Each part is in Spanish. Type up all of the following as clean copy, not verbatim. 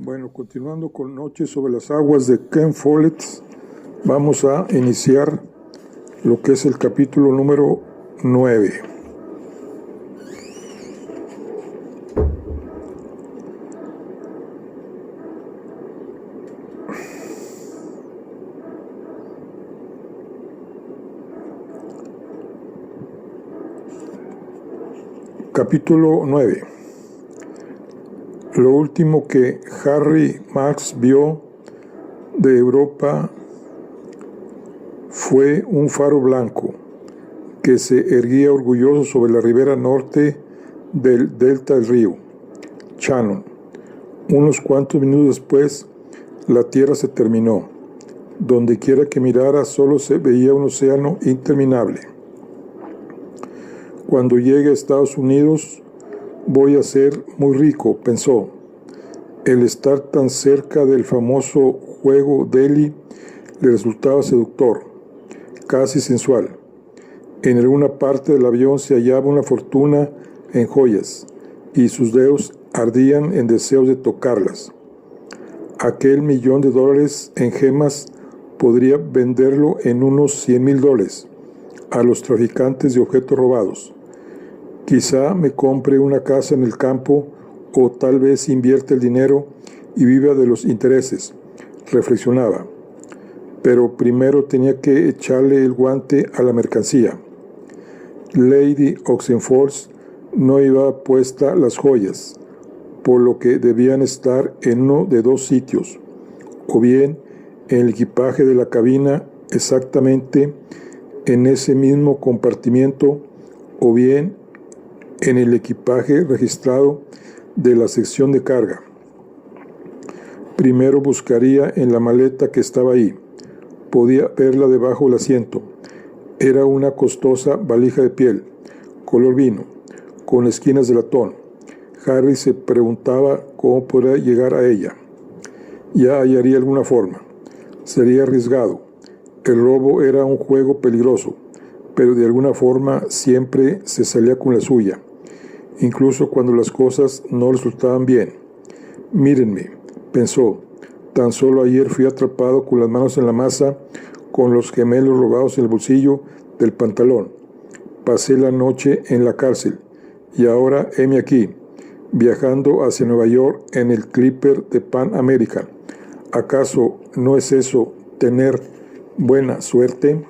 Bueno, continuando con Noche sobre las aguas de Ken Follett, vamos a iniciar lo que es el capítulo número 9. Capítulo 9. Lo último que Harry Marx vio de Europa fue un faro blanco que se erguía orgulloso sobre la ribera norte del delta del río Shannon. Unos cuantos minutos después, la tierra se terminó. Donde quiera que mirara, solo se veía un océano interminable. Cuando llegue a Estados Unidos, voy a ser muy rico, pensó. El estar tan cerca del famoso juego Delhi le resultaba seductor, casi sensual. En alguna parte del avión se hallaba una fortuna en joyas, y sus dedos ardían en deseos de tocarlas. Aquel $1,000,000 en gemas podría venderlo en unos $100,000 a los traficantes de objetos robados. Quizá me compre una casa en el campo o tal vez invierte el dinero y viva de los intereses, reflexionaba. Pero primero tenía que echarle el guante a la mercancía. Lady Oxenford no iba puesta las joyas, por lo que debían estar en uno de dos sitios, o bien en el equipaje de la cabina, exactamente en ese mismo compartimiento, o bien en el equipaje registrado de la sección de carga. Primero buscaría en la maleta que estaba ahí. Podía verla debajo del asiento. Era una costosa valija de piel, color vino, con esquinas de latón. Harry se preguntaba cómo podría llegar a ella. Ya hallaría alguna forma. Sería arriesgado. El robo era un juego peligroso, pero de alguna forma siempre se salía con la suya, incluso cuando las cosas no resultaban bien. Mírenme, pensó, tan solo ayer fui atrapado con las manos en la masa, con los gemelos robados en el bolsillo del pantalón. Pasé la noche en la cárcel, y ahora heme aquí, viajando hacia Nueva York en el Clipper de Pan American. ¿Acaso no es eso tener buena suerte?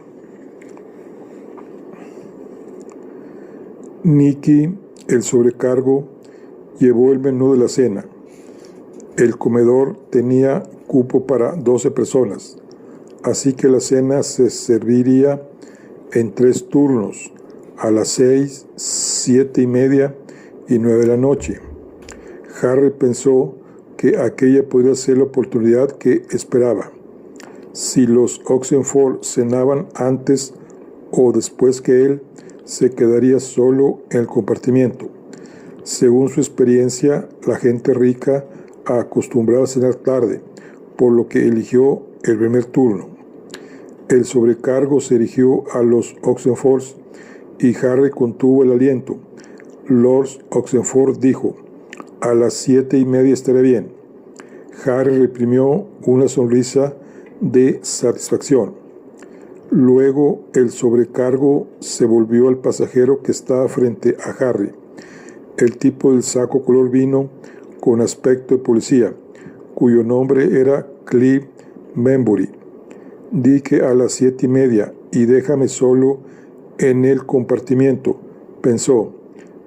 Nicky, el sobrecargo, llevó el menú de la cena. El comedor tenía cupo para 12 personas, así que la cena se serviría en 3 turnos, a las 6, 7:30 y 9 de la noche. Harry pensó que aquella podría ser la oportunidad que esperaba. Si los Oxenford cenaban antes o después que él, se quedaría solo en el compartimiento. Según su experiencia, la gente rica acostumbraba a cenar tarde, por lo que eligió el primer turno. El sobrecargo se dirigió a los Oxenford y Harry contuvo el aliento. Lord Oxenford dijo: a las 7:30 estaré bien. Harry reprimió una sonrisa de satisfacción. Luego el sobrecargo se volvió al pasajero que estaba frente a Harry, el tipo del saco color vino con aspecto de policía, cuyo nombre era Clive Membury. Di que a las 7:30 y déjame solo en el compartimiento, pensó,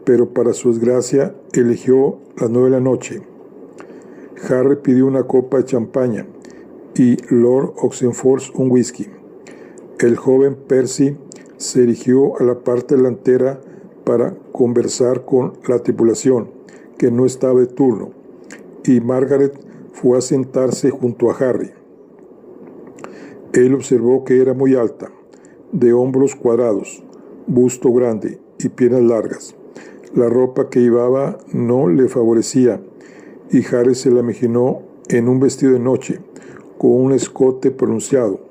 pero para su desgracia eligió las 9 de la noche. Harry pidió una copa de champaña y Lord Oxenford un whisky. El joven Percy se dirigió a la parte delantera para conversar con la tripulación, que no estaba de turno, y Margaret fue a sentarse junto a Harry. Él observó que era muy alta, de hombros cuadrados, busto grande y piernas largas. La ropa que llevaba no le favorecía, y Harry se la imaginó en un vestido de noche, con un escote pronunciado,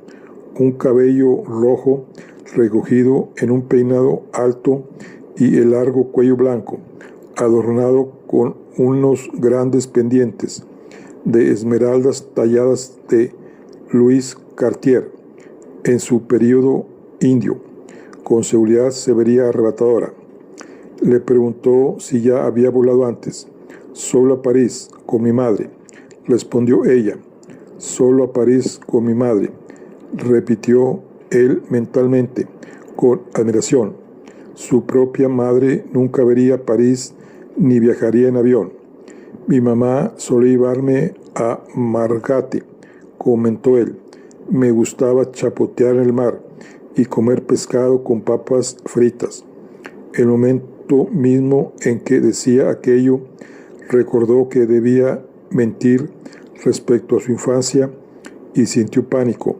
un cabello rojo recogido en un peinado alto y el largo cuello blanco, adornado con unos grandes pendientes. de esmeraldas talladas de Louis Cartier en su periodo indio. Con seguridad se vería arrebatadora. Le preguntó si ya había volado antes. Solo a París, con mi madre, respondió ella. Solo a París con mi madre, repitió él mentalmente, con admiración. Su propia madre nunca vería París ni viajaría en avión. Mi mamá solía llevarme a Margate, comentó él. Me gustaba chapotear en el mar y comer pescado con papas fritas. El momento mismo en que decía aquello, recordó que debía mentir respecto a su infancia y sintió pánico,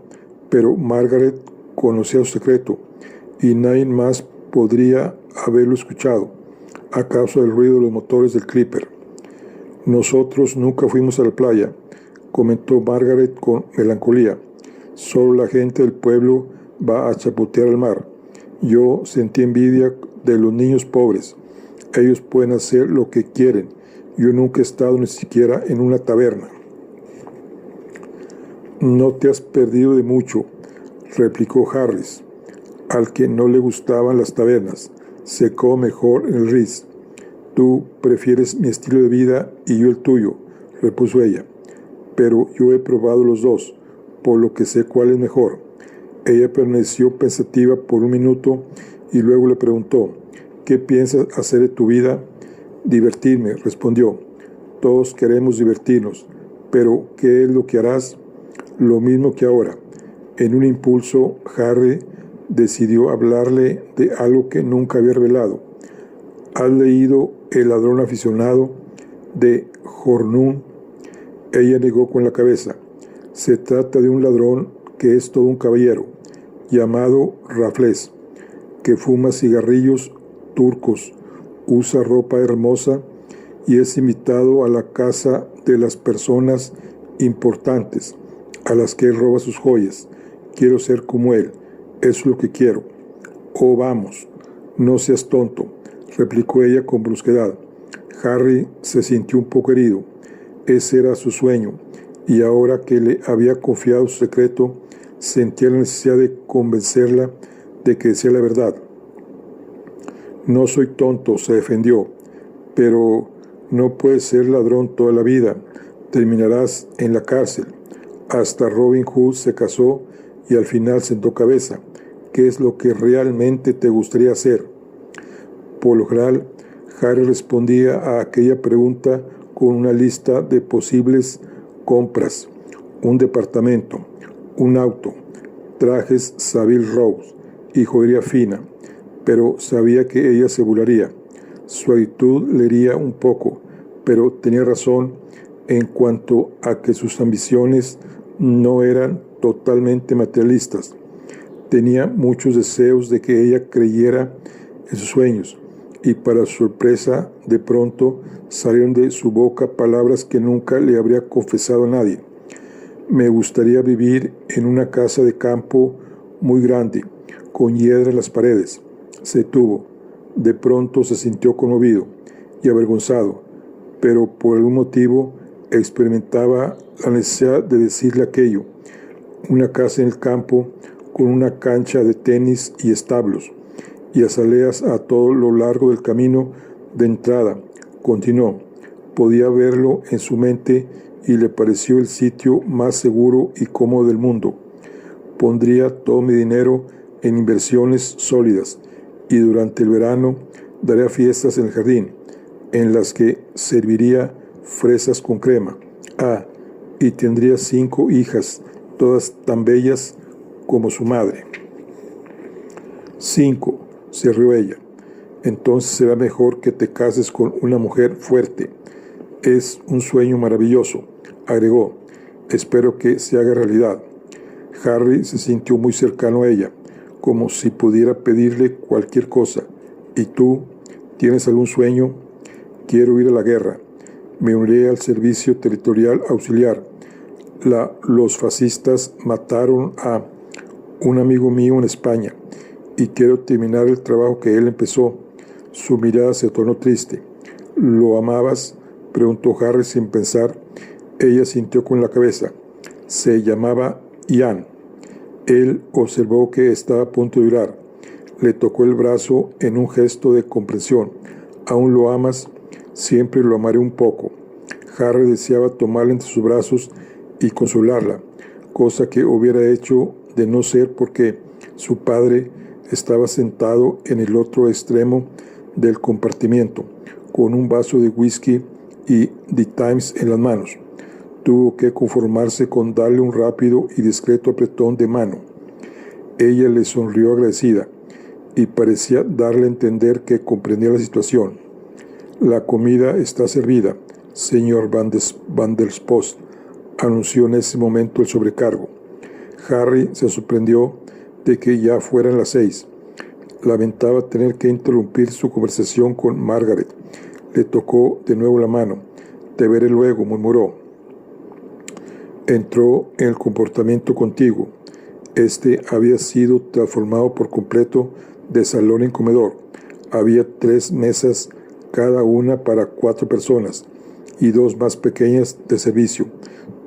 pero Margaret conocía su secreto y nadie más podría haberlo escuchado a causa del ruido de los motores del Clipper. Nosotros nunca fuimos a la playa, comentó Margaret con melancolía. Solo la gente del pueblo va a chapotear al mar. Yo sentí envidia de los niños pobres. Ellos pueden hacer lo que quieren. Yo nunca he estado ni siquiera en una taberna. No te has perdido de mucho, replicó Harris, al que no le gustaban las tabernas. Se come mejor en el Ritz. Tú prefieres mi estilo de vida y yo el tuyo, repuso ella. Pero yo he probado los dos, por lo que sé cuál es mejor. Ella permaneció pensativa por un minuto y luego le preguntó, ¿qué piensas hacer de tu vida? Divertirme, respondió. Todos queremos divertirnos, pero ¿qué es lo que harás? Lo mismo que ahora. En un impulso, Harry decidió hablarle de algo que nunca había revelado. ¿Has leído El ladrón aficionado de Hornung? Ella negó con la cabeza. Se trata de un ladrón que es todo un caballero, llamado Raffles, que fuma cigarrillos turcos, usa ropa hermosa y es invitado a la casa de las personas importantes, a las que él roba sus joyas. Quiero ser como él, eso es lo que quiero. Oh, vamos, no seas tonto, replicó ella con brusquedad. Harry se sintió un poco herido. Ese era su sueño, y ahora que le había confiado su secreto, sentía la necesidad de convencerla de que decía la verdad. No soy tonto, se defendió, pero no puedes ser ladrón toda la vida. Terminarás en la cárcel. Hasta Robin Hood se casó y al final sentó cabeza. ¿Qué es lo que realmente te gustaría hacer? Por lo general, Harry respondía a aquella pregunta con una lista de posibles compras: un departamento, un auto, trajes Savile Row y joyería fina, pero sabía que ella se burlaría. Su actitud le hería un poco, pero tenía razón en cuanto a que sus ambiciones no eran totalmente materialistas. Tenía muchos deseos de que ella creyera en sus sueños, y para su sorpresa, de pronto salieron de su boca palabras que nunca le habría confesado a nadie. Me gustaría vivir en una casa de campo muy grande, con hiedra en las paredes. Se detuvo. De pronto se sintió conmovido y avergonzado, pero por algún motivo experimentaba la necesidad de decirle aquello. Una casa en el campo con una cancha de tenis y establos, y azaleas a todo lo largo del camino de entrada. Continuó. Podía verlo en su mente y le pareció el sitio más seguro y cómodo del mundo. Pondría todo mi dinero en inversiones sólidas y durante el verano daría fiestas en el jardín, en las que serviría fresas con crema. Y tendría 5 hijas, todas tan bellas como su madre. 5, se rió ella. Entonces será mejor que te cases con una mujer fuerte. Es un sueño maravilloso, agregó. Espero que se haga realidad. Harry se sintió muy cercano a ella, como si pudiera pedirle cualquier cosa. ¿Y tú? ¿Tienes algún sueño? Quiero ir a la guerra. Me uniré al servicio territorial auxiliar. Los fascistas mataron a un amigo mío en España y quiero terminar el trabajo que él empezó. Su mirada se tornó triste. ¿Lo amabas?, preguntó Harry sin pensar. Ella sintió con la cabeza. Se llamaba Ian. Él observó que estaba a punto de llorar. Le tocó el brazo en un gesto de comprensión. ¿Aún lo amas? Siempre lo amaré un poco. Harry deseaba tomarla entre sus brazos y consolarla, cosa que hubiera hecho de no ser porque su padre estaba sentado en el otro extremo del compartimiento, con un vaso de whisky y The Times en las manos. Tuvo que conformarse con darle un rápido y discreto apretón de mano. Ella le sonrió agradecida y parecía darle a entender que comprendía la situación. La comida está servida, señor Van der Post, anunció en ese momento el sobrecargo. Harry se sorprendió de que ya fueran las 6. Lamentaba tener que interrumpir su conversación con Margaret. Le tocó de nuevo la mano. Te veré luego, murmuró. Entró en el comportamiento contiguo. Este había sido transformado por completo de salón en comedor. Había 3 mesas, cada una para 4 personas, y 2 más pequeñas de servicio.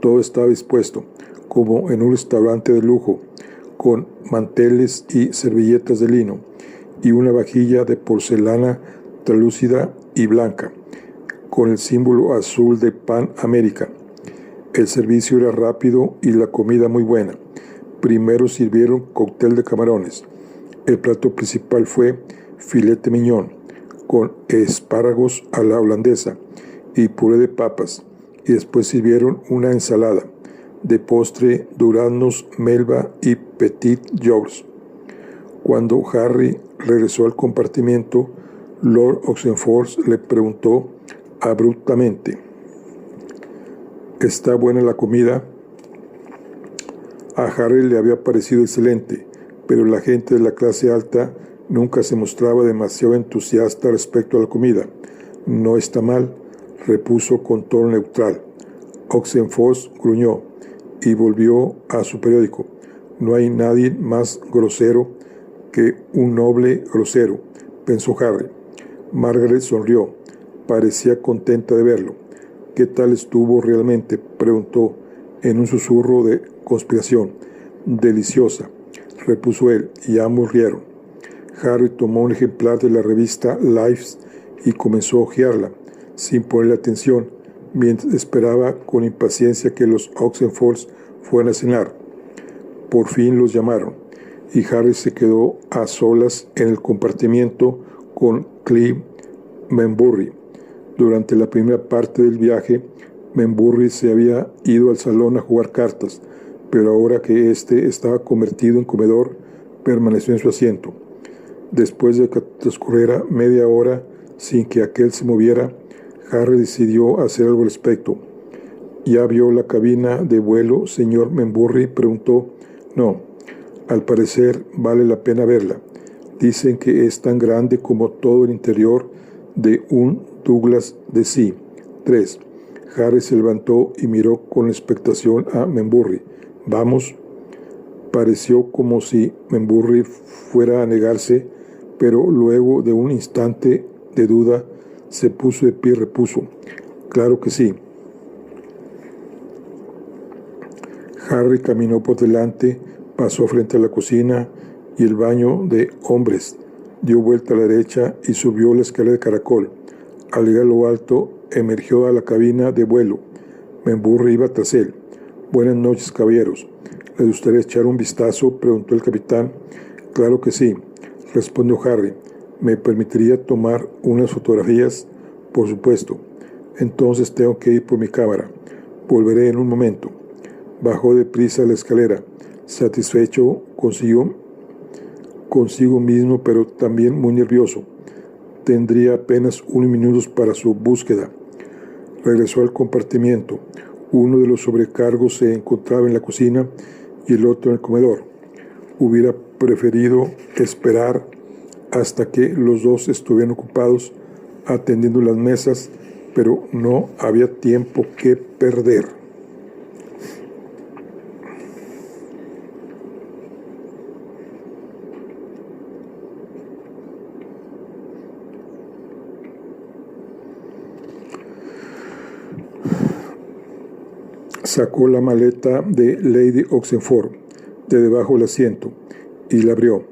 Todo estaba dispuesto, como en un restaurante de lujo, con manteles y servilletas de lino, y una vajilla de porcelana translúcida y blanca, con el símbolo azul de Pan América. El servicio era rápido y la comida muy buena. Primero sirvieron cóctel de camarones. El plato principal fue filete miñón, con espárragos a la holandesa y puré de papas, y después sirvieron una ensalada. De postre, duraznos, melva y petit yours. Cuando Harry regresó al compartimiento, Lord Oxenford le preguntó abruptamente: ¿está buena la comida? A Harry le había parecido excelente, pero la gente de la clase alta nunca se mostraba demasiado entusiasta respecto a la comida. No está mal, repuso con tono neutral. Oxenford gruñó y volvió a su periódico. No hay nadie más grosero que un noble grosero, pensó Harry. Margaret sonrió. Parecía contenta de verlo. ¿Qué tal estuvo realmente?, preguntó en un susurro de conspiración. Deliciosa, repuso él, y ambos rieron. Harry tomó un ejemplar de la revista Lives y comenzó a hojearla, sin ponerle atención, mientras esperaba con impaciencia que los Oxenfords fueran a cenar. Por fin los llamaron, y Harry se quedó a solas en el compartimiento con Clem Membury. Durante la primera parte del viaje, Membury se había ido al salón a jugar cartas, pero ahora que éste estaba convertido en comedor, permaneció en su asiento. Después de que transcurriera media hora sin que aquel se moviera, Harry decidió hacer algo al respecto. ¿Ya vio la cabina de vuelo, señor Membury?, preguntó. No, al parecer vale la pena verla. Dicen que es tan grande como todo el interior de un Douglas DC-3. Harry se levantó y miró con expectación a Membury. ¿Vamos? Pareció como si Membury fuera a negarse, pero luego de un instante de duda se puso de pie y repuso: claro que sí. Harry caminó por delante, pasó frente a la cocina y el baño de hombres, dio vuelta a la derecha y subió la escalera de caracol. Al llegar a lo alto, emergió a la cabina de vuelo. Membury iba tras él. Buenas noches, caballeros. ¿Les gustaría echar un vistazo?, preguntó el capitán. Claro que sí, respondió Harry. ¿Me permitiría tomar unas fotografías? Por supuesto. Entonces tengo que ir por mi cámara. Volveré en un momento. Bajó deprisa la escalera, satisfecho consigo mismo, pero también muy nervioso. Tendría apenas unos minutos para su búsqueda. Regresó al compartimiento. Uno de los sobrecargos se encontraba en la cocina y el otro en el comedor. Hubiera preferido esperar hasta que los dos estuvieran ocupados atendiendo las mesas, pero no había tiempo que perder. Sacó la maleta de Lady Oxenford de debajo del asiento y la abrió.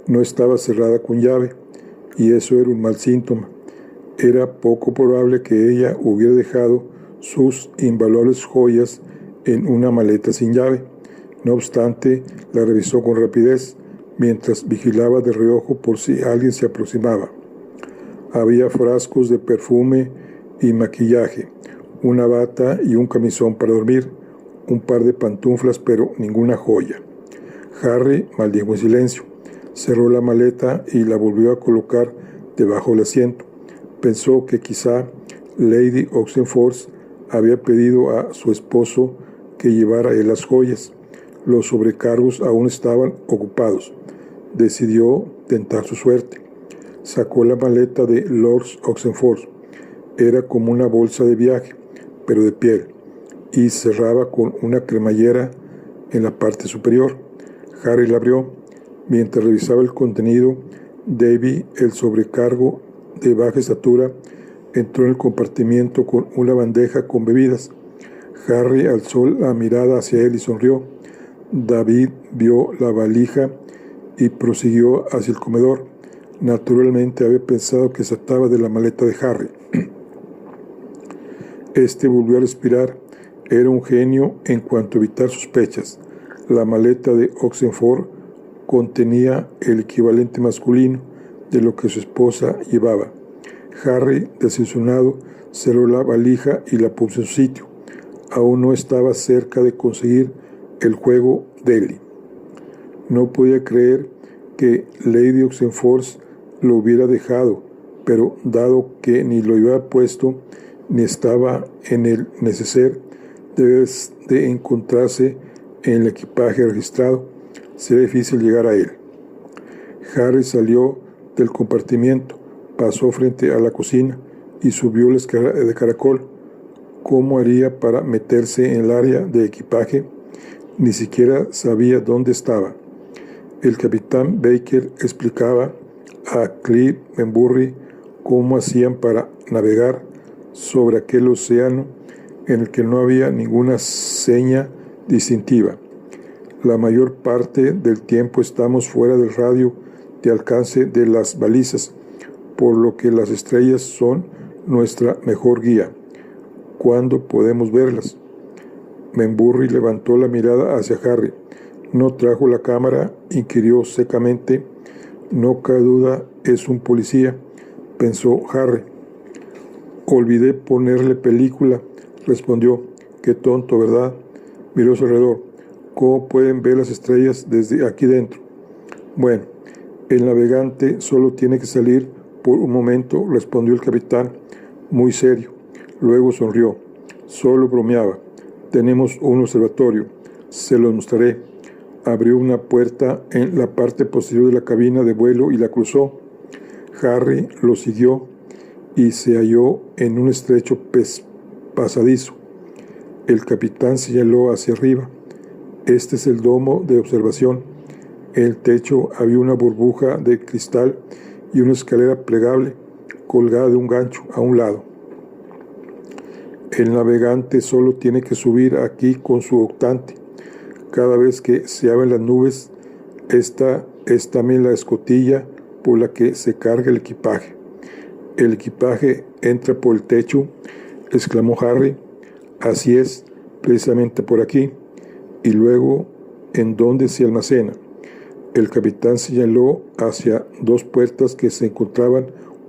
No estaba cerrada con llave, y eso era un mal síntoma. Era poco probable que ella hubiera dejado sus invaluables joyas en una maleta sin llave. No obstante, la revisó con rapidez, mientras vigilaba de reojo por si alguien se aproximaba. Había frascos de perfume y maquillaje, una bata y un camisón para dormir, un par de pantuflas, pero ninguna joya. Harry maldijo en silencio. Cerró la maleta y la volvió a colocar debajo del asiento. Pensó que quizá Lady Oxenford había pedido a su esposo que llevara él las joyas. Los sobrecargos aún estaban ocupados. Decidió tentar su suerte. Sacó la maleta de Lord Oxenford. Era como una bolsa de viaje, pero de piel, y cerraba con una cremallera en la parte superior. Harry la abrió. Mientras revisaba el contenido, Davy, el sobrecargo de baja estatura, entró en el compartimiento con una bandeja con bebidas. Harry alzó la mirada hacia él y sonrió. David vio la valija y prosiguió hacia el comedor. Naturalmente había pensado que se trataba de la maleta de Harry. Este volvió a respirar. Era un genio en cuanto a evitar sospechas. La maleta de Oxenford contenía el equivalente masculino de lo que su esposa llevaba. Harry, desilusionado, cerró la valija y la puso en su sitio. Aún no estaba cerca de conseguir el juego Deli. No podía creer que Lady Oxenford lo hubiera dejado, pero dado que ni lo había puesto ni estaba en el neceser, debe de encontrarse en el equipaje registrado, sería difícil llegar a él. Harry salió del compartimiento, pasó frente a la cocina y subió la escalera de caracol. ¿Cómo haría para meterse en el área de equipaje? Ni siquiera sabía dónde estaba. El capitán Baker explicaba a Clyde Membury cómo hacían para navegar sobre aquel océano en el que no había ninguna seña distintiva. La mayor parte del tiempo estamos fuera del radio de alcance de las balizas, por lo que las estrellas son nuestra mejor guía. ¿Cuándo podemos verlas? Membury levantó la mirada hacia Harry. ¿No trajo la cámara?, inquirió secamente. No cabe duda, es un policía, pensó Harry. Olvidé ponerle película, respondió. Qué tonto, ¿verdad? Miró a su alrededor. ¿Cómo pueden ver las estrellas desde aquí dentro? Bueno, el navegante solo tiene que salir por un momento, respondió el capitán, muy serio. Luego sonrió. Solo bromeaba. Tenemos un observatorio. Se lo mostraré. Abrió una puerta en la parte posterior de la cabina de vuelo y la cruzó. Harry lo siguió y se halló en un estrecho pasadizo. El capitán señaló hacia arriba. Este es el domo de observación. En el techo había una burbuja de cristal y una escalera plegable colgada de un gancho a un lado. El navegante solo tiene que subir aquí con su octante. Cada vez que se abren las nubes, esta es también la escotilla por la que se carga el equipaje. El equipaje entra por el techo, exclamó Harry. Así es, precisamente por aquí. Y luego, ¿en dónde se almacena? El capitán señaló hacia dos puertas que se encontraban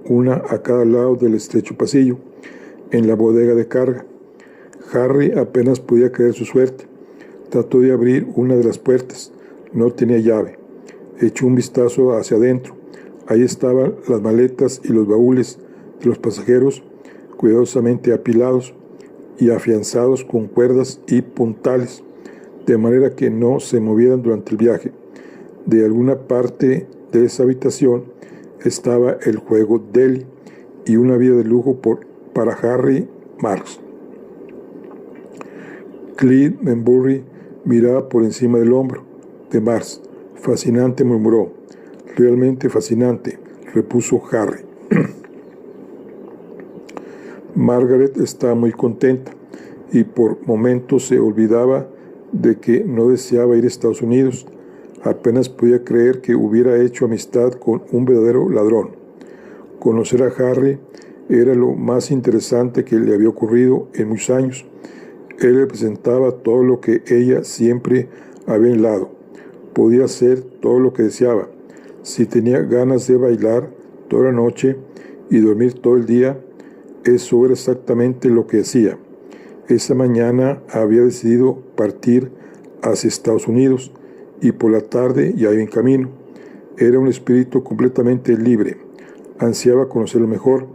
una a cada lado del estrecho pasillo, en la bodega de carga. Harry apenas podía creer su suerte. Trató de abrir una de las puertas. No tenía llave. Echó un vistazo hacia adentro. Ahí estaban las maletas y los baúles de los pasajeros, cuidadosamente apilados y afianzados con cuerdas y puntales, de manera que no se movieran durante el viaje. De alguna parte de esa habitación estaba el juego Deli y una vida de lujo para Harry Marks. Clyde Membury miraba por encima del hombro de Marks. Fascinante, murmuró. Realmente fascinante, repuso Harry. Margaret está muy contenta. y por momentos se olvidaba de que no deseaba ir a Estados Unidos. Apenas podía creer que hubiera hecho amistad con un verdadero ladrón. Conocer a Harry era lo más interesante que le había ocurrido en muchos años. Él representaba todo lo que ella siempre había anhelado. Podía hacer todo lo que deseaba. Si tenía ganas de bailar toda la noche y dormir todo el día, eso era exactamente lo que hacía. Esa mañana había decidido partir hacia Estados Unidos y por la tarde ya iba en camino. Era un espíritu completamente libre. Ansiaba conocerlo mejor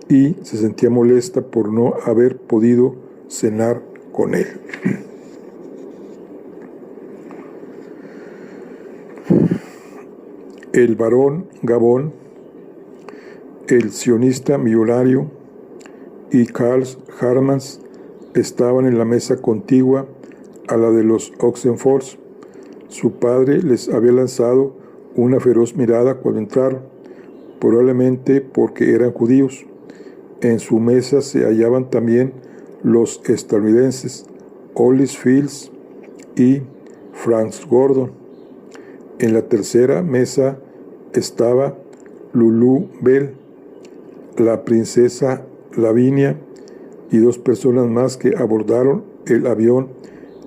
y se sentía molesta por no haber podido cenar con él. El barón Gabón, el sionista millonario y Carl Hartmann estaban en la mesa contigua a la de los Oxenford. Su padre les había lanzado una feroz mirada cuando entraron, probablemente porque eran judíos. En su mesa se hallaban también los estadounidenses Hollis Fields y Frank Gordon. En la tercera mesa estaba Lulu Bell, la princesa Lavinia y dos personas más que abordaron el avión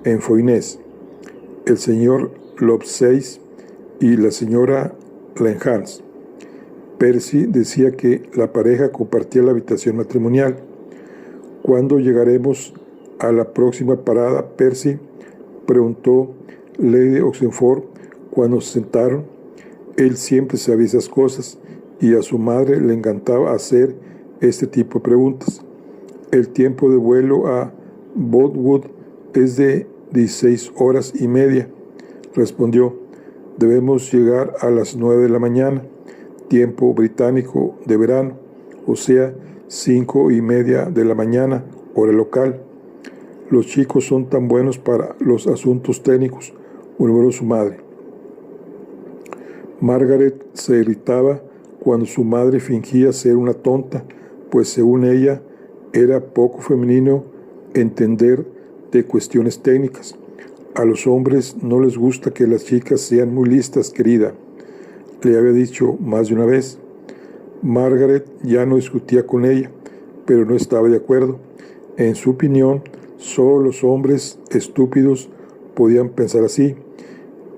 en Foynés, el señor Lovesey y la señora Lenhans. Percy decía que la pareja compartía la habitación matrimonial. ¿Cuándo llegaremos a la próxima parada, Percy?, preguntó Lady Oxenford cuando se sentaron. Él siempre sabía esas cosas y a su madre le encantaba hacer este tipo de preguntas. El tiempo de vuelo a Bournemouth es de 16 horas y media, respondió. Debemos llegar a las 9 de la mañana, tiempo británico de verano, o sea, 5:30 de la mañana, hora local. Los chicos son tan buenos para los asuntos técnicos, murmuró su madre. Margaret se irritaba cuando su madre fingía ser una tonta, pues según ella era poco femenino entender de cuestiones técnicas. A los hombres no les gusta que las chicas sean muy listas, querida, le había dicho más de una vez. Margaret ya no discutía con ella, pero no estaba de acuerdo. En su opinión, solo los hombres estúpidos podían pensar así,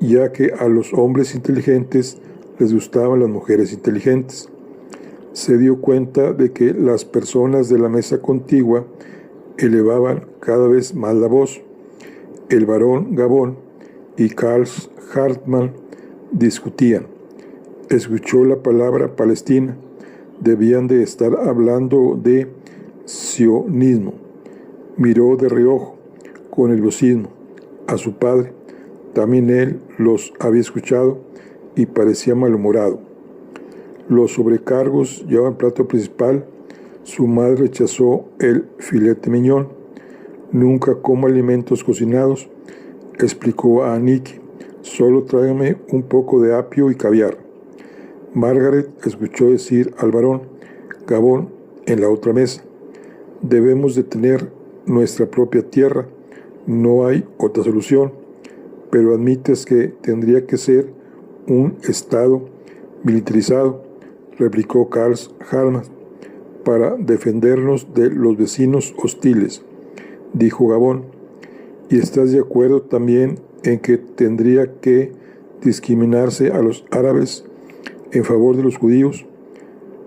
ya que a los hombres inteligentes les gustaban las mujeres inteligentes. Se dio cuenta de que las personas de la mesa contigua elevaban cada vez más la voz. El barón Gabón y Carl Hartmann discutían. Escuchó la palabra Palestina. Debían de estar hablando de sionismo. Miró de reojo, con nerviosismo, a su padre. También él los había escuchado y parecía malhumorado. Los sobrecargos llevaban plato principal. Su madre rechazó el filete miñón. Nunca como alimentos cocinados, explicó a Aniki. Solo tráigame un poco de apio y caviar. Margaret escuchó decir al barón Gabón en la otra mesa: debemos de tener nuestra propia tierra, no hay otra solución, pero admites que tendría que ser un estado militarizado, replicó Carl Hartmann, para defendernos de los vecinos hostiles, dijo Gabón. ¿Y estás de acuerdo también en que tendría que discriminarse a los árabes en favor de los judíos?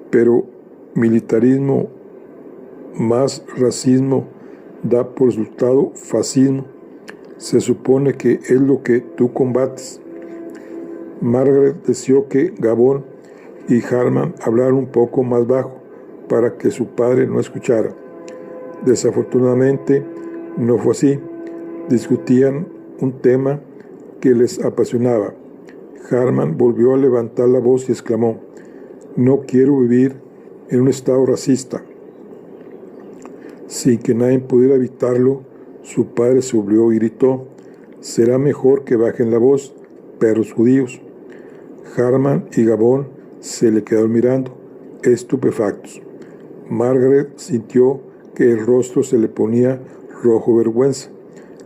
Pero militarismo más racismo da por resultado fascismo. Se supone que es lo que tú combates. Margaret deseó que Gabón y Hartmann hablaran un poco más bajo para que su padre no escuchara. Desafortunadamente no fue así. Discutían un tema que les apasionaba. Hartmann volvió a levantar la voz y exclamó: no quiero vivir en un estado racista. Sin que nadie pudiera evitarlo, su padre se volvió y gritó: será mejor que bajen la voz, perros judíos. Hartmann y Gabón se le quedaron mirando, estupefactos. Margaret sintió que el rostro se le ponía rojo de vergüenza.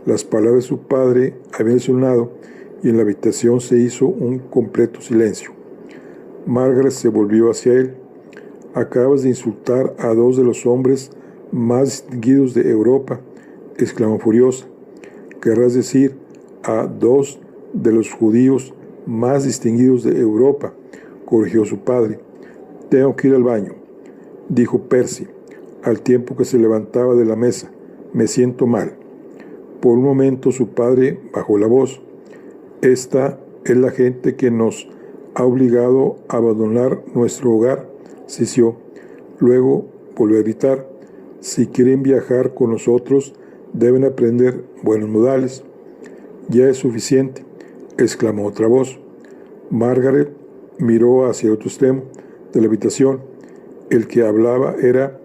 Las palabras de su padre habían sonado y en la habitación se hizo un completo silencio. Margaret se volvió hacia él. «Acabas de insultar a dos de los hombres más distinguidos de Europa», exclamó furiosa. «Querrás decir a dos de los judíos más distinguidos de Europa», corrigió su padre. «Tengo que ir al baño», dijo Percy, al tiempo que se levantaba de la mesa. «Me siento mal». Por un momento su padre bajó la voz. «Esta es la gente que nos ha obligado a abandonar nuestro hogar», sisió. Luego volvió a gritar: «Si quieren viajar con nosotros, deben aprender buenos modales». «Ya es suficiente», exclamó otra voz. Margaret miró hacia el otro extremo de la habitación. El que hablaba era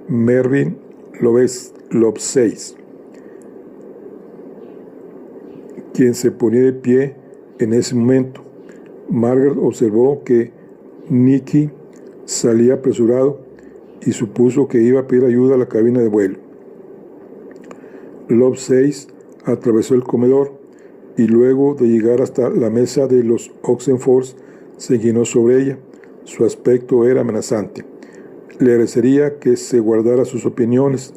Mervyn Lovelace, quien se ponía de pie en ese momento. Margaret observó que Nicky salía apresurado y supuso que iba a pedir ayuda a la cabina de vuelo. Lovelace atravesó el comedor y luego de llegar hasta la mesa de los Oxenford se inclinó sobre ella. Su aspecto era amenazante. «Le agradecería que se guardara sus opiniones»,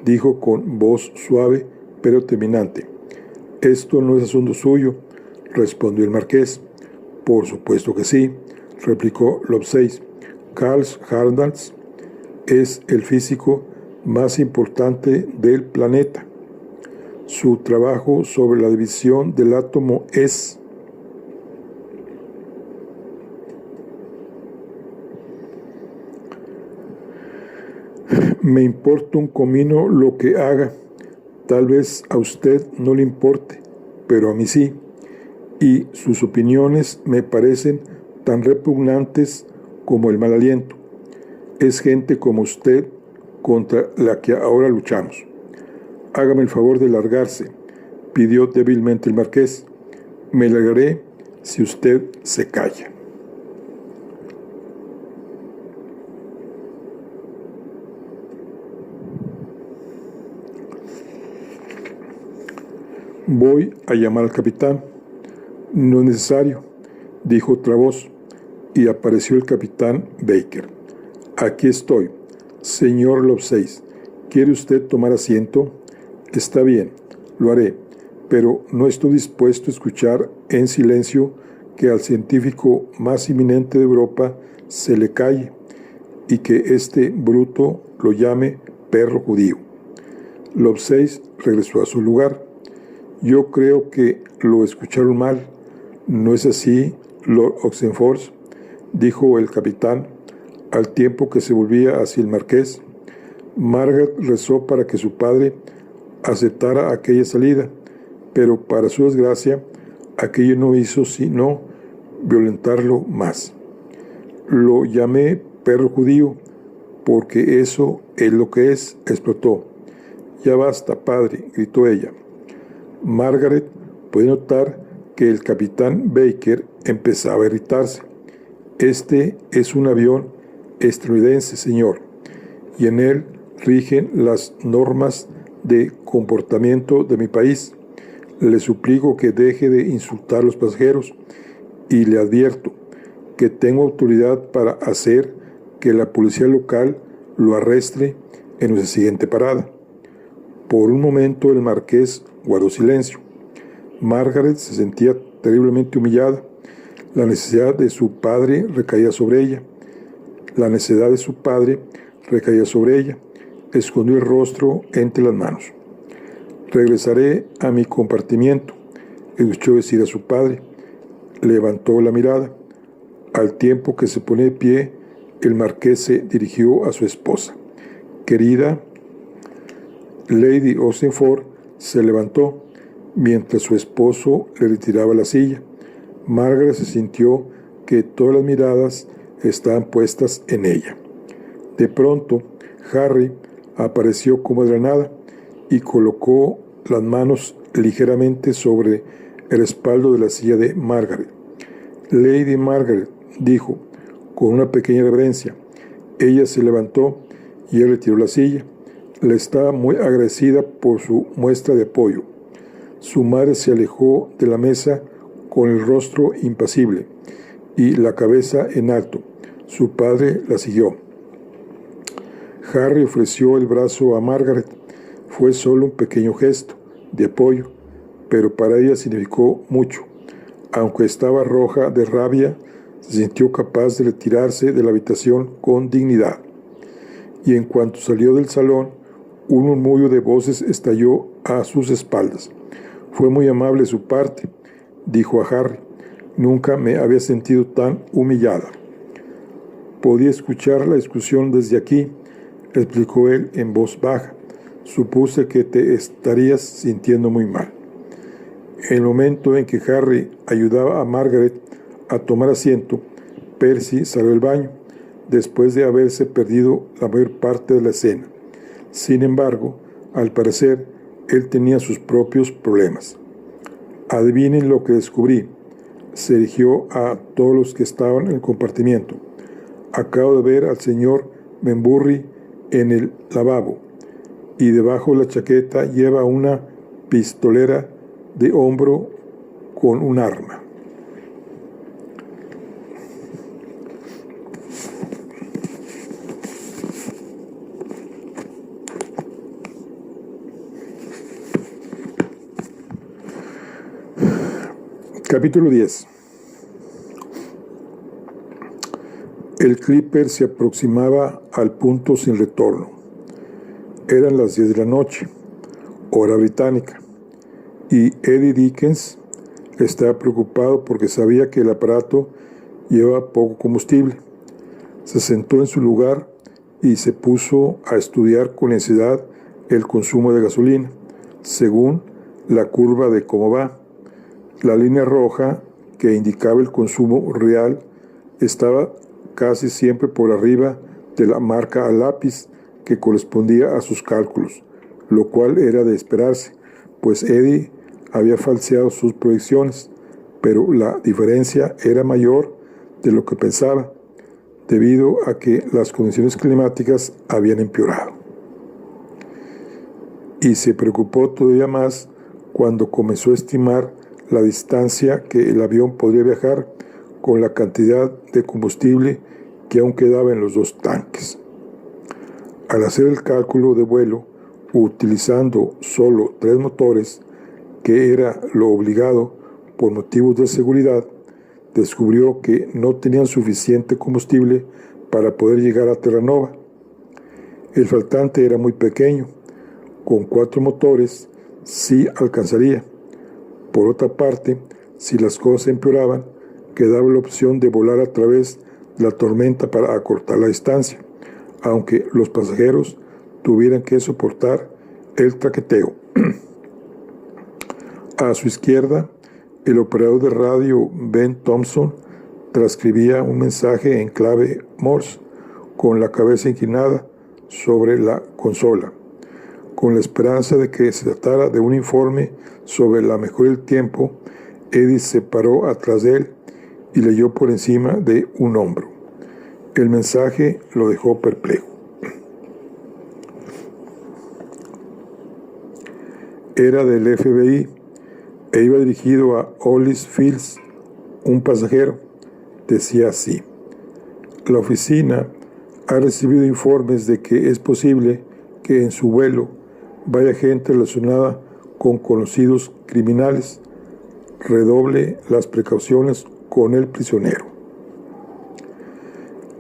dijo con voz suave pero terminante. «Esto no es asunto suyo», respondió el marqués. «Por supuesto que sí», replicó Lovelace. «Carl Hartnett es el físico más importante del planeta. Su trabajo sobre la división del átomo es me importa un comino lo que haga. Tal vez a usted no le importe, pero a mí sí. Y sus opiniones me parecen tan repugnantes como el mal aliento. Es gente como usted contra la que ahora luchamos». «Hágame el favor de largarse», pidió débilmente el marqués. «Me largaré si usted se calla». «Voy a llamar al capitán». «No es necesario», dijo otra voz, y apareció el capitán Baker. «Aquí estoy, señor Lovelace. ¿Quiere usted tomar asiento? Está bien, lo haré, pero no estoy dispuesto a escuchar en silencio que al científico más eminente de Europa se le calle y que este bruto lo llame perro judío». Lovelace regresó a su lugar. «Yo creo que lo escucharon mal. ¿No es así, Lord Oxenford?», dijo el capitán, al tiempo que se volvía hacia el marqués. Margaret rezó para que su padre aceptara aquella salida, pero para su desgracia, aquello no hizo sino violentarlo más. «Lo llamé perro judío porque eso es lo que es», explotó. «Ya basta, padre», gritó ella. Margaret puede notar que el capitán Baker empezaba a irritarse. «Este es un avión estadounidense, señor, y en él rigen las normas de comportamiento de mi país. Le suplico que deje de insultar a los pasajeros y le advierto que tengo autoridad para hacer que la policía local lo arreste en nuestra siguiente parada». Por un momento el marqués guardó silencio. Margaret se sentía terriblemente humillada. La necesidad de su padre recaía sobre ella. Escondió el rostro entre las manos. «Regresaré a mi compartimiento», escuchó decir a su padre. Levantó la mirada. Al tiempo que se ponía de pie, el marqués se dirigió a su esposa. «Querida». Lady Oxenford se levantó mientras su esposo le retiraba la silla. Margaret se sintió que todas las miradas estaban puestas en ella. De pronto, Harry apareció como de la nada y colocó las manos ligeramente sobre el respaldo de la silla de Margaret. «Lady Margaret», dijo, con una pequeña reverencia. Ella se levantó y él retiró la silla. Le estaba muy agradecida por su muestra de apoyo. Su madre se alejó de la mesa con el rostro impasible y la cabeza en alto. Su padre la siguió. Harry ofreció el brazo a Margaret. Fue solo un pequeño gesto de apoyo, pero para ella significó mucho. Aunque estaba roja de rabia, se sintió capaz de retirarse de la habitación con dignidad. Y en cuanto salió del salón, un murmullo de voces estalló a sus espaldas. Fue muy amable de su parte, dijo a Harry. Nunca me había sentido tan humillada. Podía escuchar la discusión desde aquí, explicó él en voz baja. Supuse que te estarías sintiendo muy mal. En el momento en que Harry ayudaba a Margaret a tomar asiento, Percy salió del baño, después de haberse perdido la mayor parte de la escena. Sin embargo, al parecer, él tenía sus propios problemas. Adivinen lo que descubrí. Se dirigió a todos los que estaban en el compartimiento. Acabo de ver al señor Benburry en el lavabo, y debajo de la chaqueta lleva una pistolera de hombro con un arma. Capítulo 10. El Clipper se aproximaba al punto sin retorno. Eran las 10 de la noche, hora británica, y Eddie Dickens estaba preocupado porque sabía que el aparato llevaba poco combustible. Se sentó en su lugar y se puso a estudiar con ansiedad el consumo de gasolina, según la curva de cómo va. La línea roja que indicaba el consumo real estaba casi siempre por arriba de la marca a lápiz que correspondía a sus cálculos, lo cual era de esperarse, pues Eddie había falseado sus proyecciones, pero la diferencia era mayor de lo que pensaba, debido a que las condiciones climáticas habían empeorado. Y se preocupó todavía más cuando comenzó a estimar la distancia que el avión podría viajar con la cantidad de combustible que aún quedaba en los dos tanques. Al hacer el cálculo de vuelo, utilizando solo 3 motores, que era lo obligado por motivos de seguridad, descubrió que no tenían suficiente combustible para poder llegar a Terranova. El faltante era muy pequeño. Con 4 motores sí alcanzaría. Por otra parte, si las cosas empeoraban, quedaba la opción de volar a través de la tormenta para acortar la distancia, aunque los pasajeros tuvieran que soportar el traqueteo. A su izquierda, el operador de radio Ben Thompson transcribía un mensaje en clave Morse con la cabeza inclinada sobre la consola, con la esperanza de que se tratara de un informe sobre la mejoría del tiempo. Eddie se paró atrás de él y leyó por encima de un hombro. El mensaje lo dejó perplejo. Era del FBI e iba dirigido a Hollis Fields, un pasajero. Decía así: la oficina ha recibido informes de que es posible que en su vuelo vaya gente relacionada con conocidos criminales. Redoble las precauciones con el prisionero.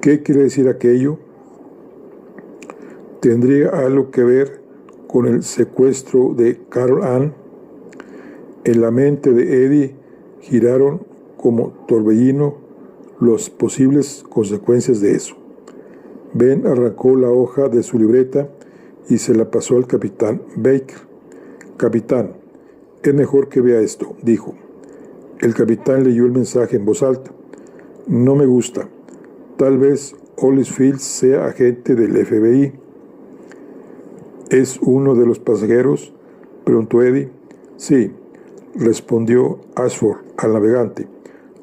¿Qué quiere decir aquello? ¿Tendría algo que ver con el secuestro de Carol Ann? En la mente de Eddie giraron como torbellino las posibles consecuencias de eso. Ben arrancó la hoja de su libreta y se la pasó al capitán Baker. Capitán, es mejor que vea esto, dijo. El capitán leyó el mensaje en voz alta. No me gusta. Tal vez Hollis Fields sea agente del FBI. ¿Es uno de los pasajeros?, preguntó Eddie. Sí, respondió Ashford al navegante.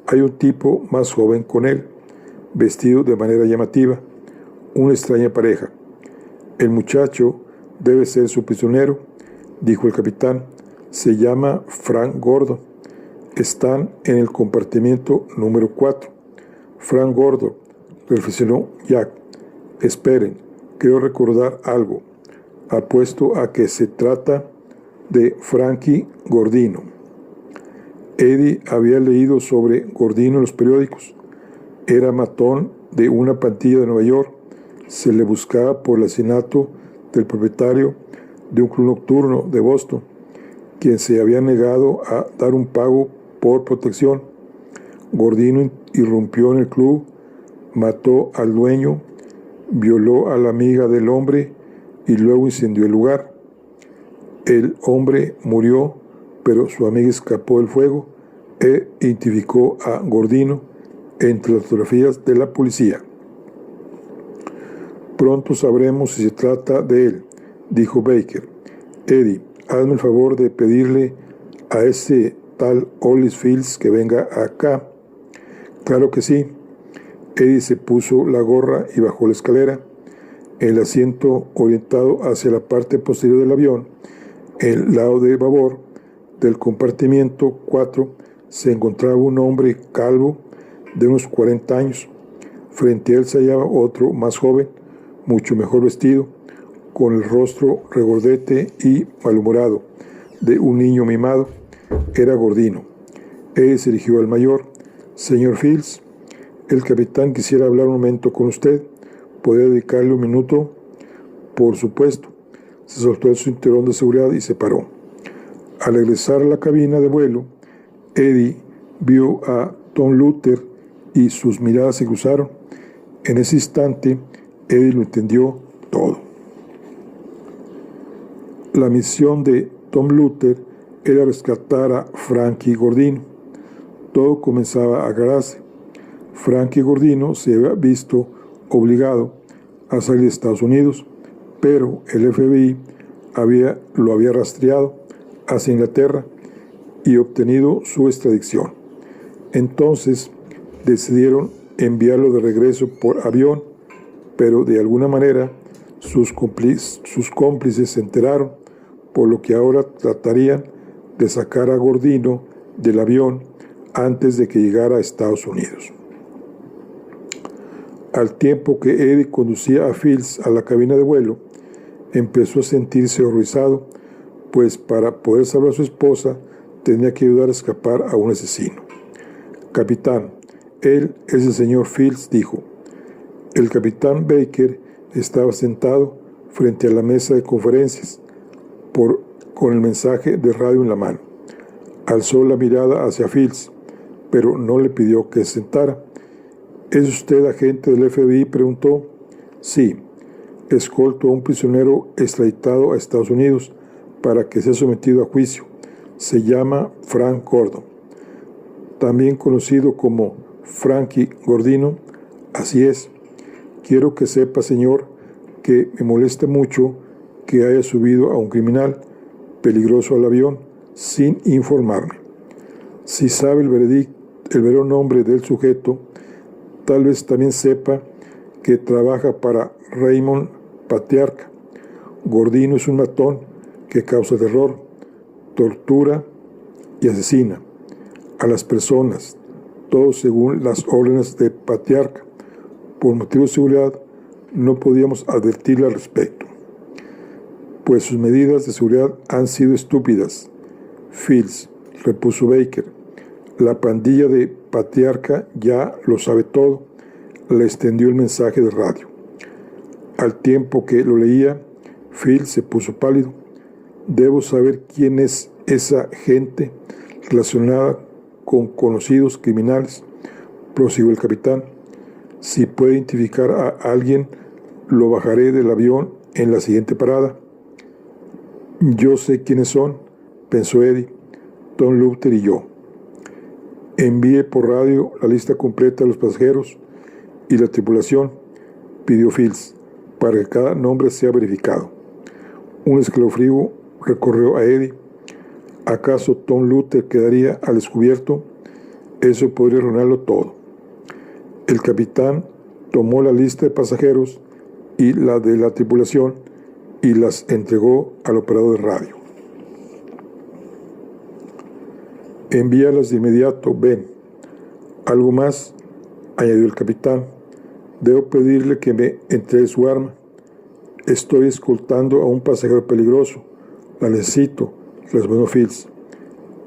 Hay un tipo más joven con él, vestido de manera llamativa. Una extraña pareja. El muchacho Debe ser su prisionero, dijo el capitán. Se llama Frank Gordon. Están en el compartimiento número 4. Frank Gordon, reflexionó Jack. Esperen, creo recordar algo. Apuesto a que se trata de Frankie Gordino. Eddie había leído sobre Gordino en los periódicos. Era matón de una pandilla de Nueva York. Se le buscaba por el asesinato del propietario de un club nocturno de Boston, quien se había negado a dar un pago por protección. Gordino irrumpió en el club, mató al dueño, violó a la amiga del hombre y luego incendió el lugar. El hombre murió, pero su amiga escapó del fuego e identificó a Gordino entre las fotografías de la policía. Pronto sabremos si se trata de él, dijo Baker. Eddie, hazme el favor de pedirle a ese tal Hollis Fields que venga acá. Claro que sí. Eddie se puso la gorra y bajó la escalera. El asiento orientado hacia la parte posterior del avión, el lado de babor del compartimiento 4, se encontraba un hombre calvo de unos 40 años. Frente a él se hallaba otro más joven, mucho mejor vestido, con el rostro regordete y malhumorado de un niño mimado. Era Gordino. Él se dirigió al mayor. Señor Fields, el capitán quisiera hablar un momento con usted. ¿Podría dedicarle un minuto? Por supuesto. Se soltó el cinturón de seguridad y se paró. Al regresar a la cabina de vuelo, Eddie vio a Tom Luther y sus miradas se cruzaron. En ese instante, Eddie lo entendió todo. La misión de Tom Luther era rescatar a Frankie Gordino. Todo comenzaba a aclararse. Frankie Gordino se había visto obligado a salir de Estados Unidos, pero el FBI lo había rastreado hacia Inglaterra y obtenido su extradición. Entonces decidieron enviarlo de regreso por avión, pero de alguna manera sus cómplices se enteraron, por lo que ahora tratarían de sacar a Gordino del avión antes de que llegara a Estados Unidos. Al tiempo que Eddie conducía a Fields a la cabina de vuelo, empezó a sentirse horrorizado, pues para poder salvar a su esposa tenía que ayudar a escapar a un asesino. Capitán, él es el señor Fields, dijo. El capitán Baker estaba sentado frente a la mesa de conferencias, con el mensaje de radio en la mano. Alzó la mirada hacia Fields, pero no le pidió que se sentara. ¿Es usted agente del FBI?, preguntó. Sí, escolto a un prisionero extraditado a Estados Unidos para que sea sometido a juicio. Se llama Frank Gordon, también conocido como Frankie Gordino. Así es. Quiero que sepa, señor, que me molesta mucho que haya subido a un criminal peligroso al avión sin informarme. Si sabe el verdadero nombre del sujeto, tal vez también sepa que trabaja para Raymond Patriarca. Gordino es un matón que causa terror, tortura y asesina a las personas, todo según las órdenes de Patriarca. Por motivos de seguridad, no podíamos advertirle al respecto, pues sus medidas de seguridad han sido estúpidas. Fields, repuso Baker, la pandilla de Patriarca ya lo sabe todo. Le extendió el mensaje de radio. Al tiempo que lo leía, Fields se puso pálido. Debo saber quién es esa gente relacionada con conocidos criminales, prosiguió el capitán. Si puede identificar a alguien, lo bajaré del avión en la siguiente parada. Yo sé quiénes son, pensó Eddie, Tom Luther y yo. Envíe por radio la lista completa de los pasajeros y la tripulación, pidió Fields, para que cada nombre sea verificado. Un escalofrío recorrió a Eddie. ¿Acaso Tom Luther quedaría al descubierto? Eso podría arruinarlo todo. El capitán tomó la lista de pasajeros y la de la tripulación y las entregó al operador de radio. Envíalas de inmediato, Ben. Algo más, añadió el capitán. Debo pedirle que me entregue su arma. Estoy escoltando a un pasajero peligroso. La necesito, respondió Fields.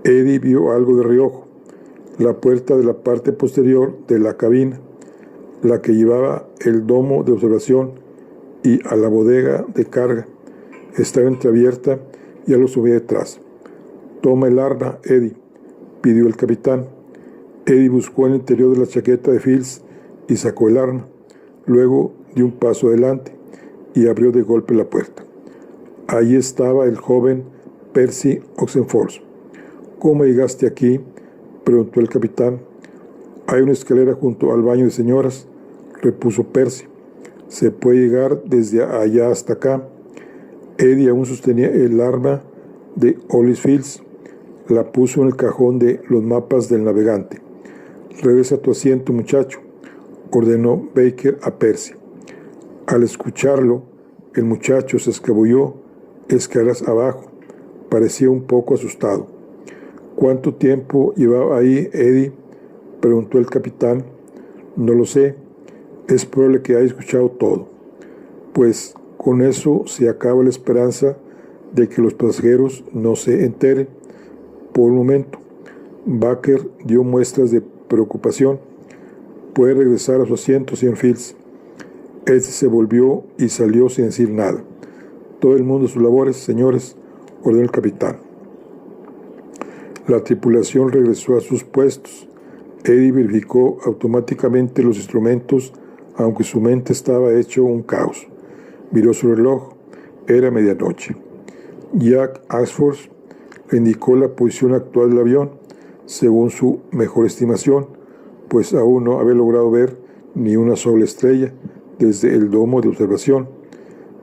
Eddie vio algo de reojo. La puerta de la parte posterior de la cabina, la que llevaba el domo de observación y a la bodega de carga, estaba entreabierta y algo subía detrás. Toma el arma, Eddie, pidió el capitán. Eddie buscó en el interior de la chaqueta de Fields y sacó el arma. Luego dio un paso adelante y abrió de golpe la puerta. Allí estaba el joven Percy Oxenford. ¿Cómo llegaste aquí?, preguntó el capitán. Hay una escalera junto al baño de señoras, repuso Percy. Se puede llegar desde allá hasta acá. Eddie aún sostenía el arma de Hollis Fields. La puso en el cajón de los mapas del navegante. Regresa a tu asiento, muchacho, ordenó Baker a Percy. Al escucharlo, el muchacho se escabulló escaleras abajo. Parecía un poco asustado. ¿Cuánto tiempo llevaba ahí, Eddie?, preguntó el capitán. No lo sé. Es probable que haya escuchado todo. Pues con eso se acaba la esperanza de que los pasajeros no se enteren. Por un momento, Baker dio muestras de preocupación. Puede regresar a su asiento, señor Fields. Este se volvió y salió sin decir nada. Todo el mundo a sus labores, señores, ordenó el capitán. La tripulación regresó a sus puestos. Eddie verificó automáticamente los instrumentos, aunque su mente estaba hecho un caos. Miró su reloj. Era medianoche. Jack Ashford le indicó la posición actual del avión, según su mejor estimación, pues aún no había logrado ver ni una sola estrella desde el domo de observación.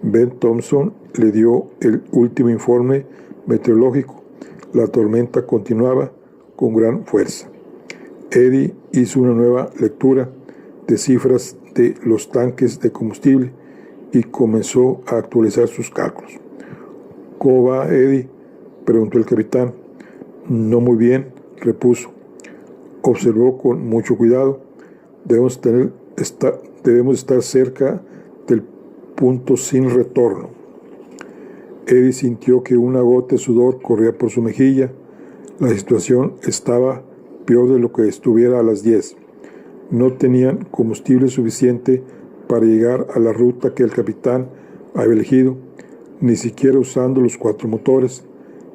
Ben Thompson le dio el último informe meteorológico. La tormenta continuaba con gran fuerza. Eddie hizo una nueva lectura de cifras de los tanques de combustible y comenzó a actualizar sus cálculos. ¿Cómo va, Eddie?, preguntó el capitán. No muy bien, repuso. Observó con mucho cuidado. Debemos estar cerca del punto sin retorno. Eddie sintió que una gota de sudor corría por su mejilla. La situación estaba peor de lo que estuviera a las 10. No tenían combustible suficiente para llegar a la ruta que el capitán había elegido, ni siquiera usando los 4 motores.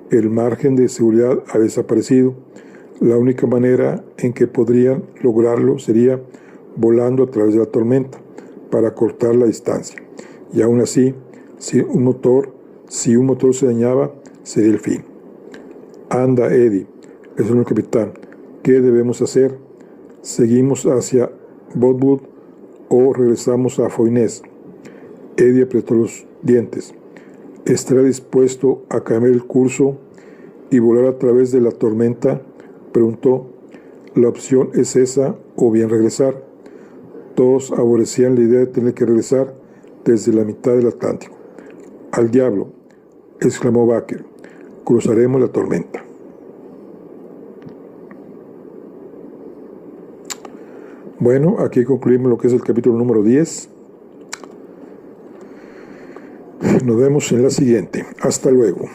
El margen de seguridad había desaparecido. La única manera en que podrían lograrlo sería volando a través de la tormenta para cortar la distancia. Y aún así, si un motor se dañaba, sería el fin. Anda, Eddie, es el capitán. ¿Qué debemos hacer? ¿Seguimos hacia Botwood o regresamos a Foynes? Eddie apretó los dientes. ¿Estará dispuesto a cambiar el curso y volar a través de la tormenta?, preguntó. La opción es esa o bien regresar. Todos aborrecían la idea de tener que regresar desde la mitad del Atlántico. Al diablo, exclamó Baker. Cruzaremos la tormenta. Bueno, aquí concluimos lo que es el capítulo número 10. Nos vemos en la siguiente. Hasta luego.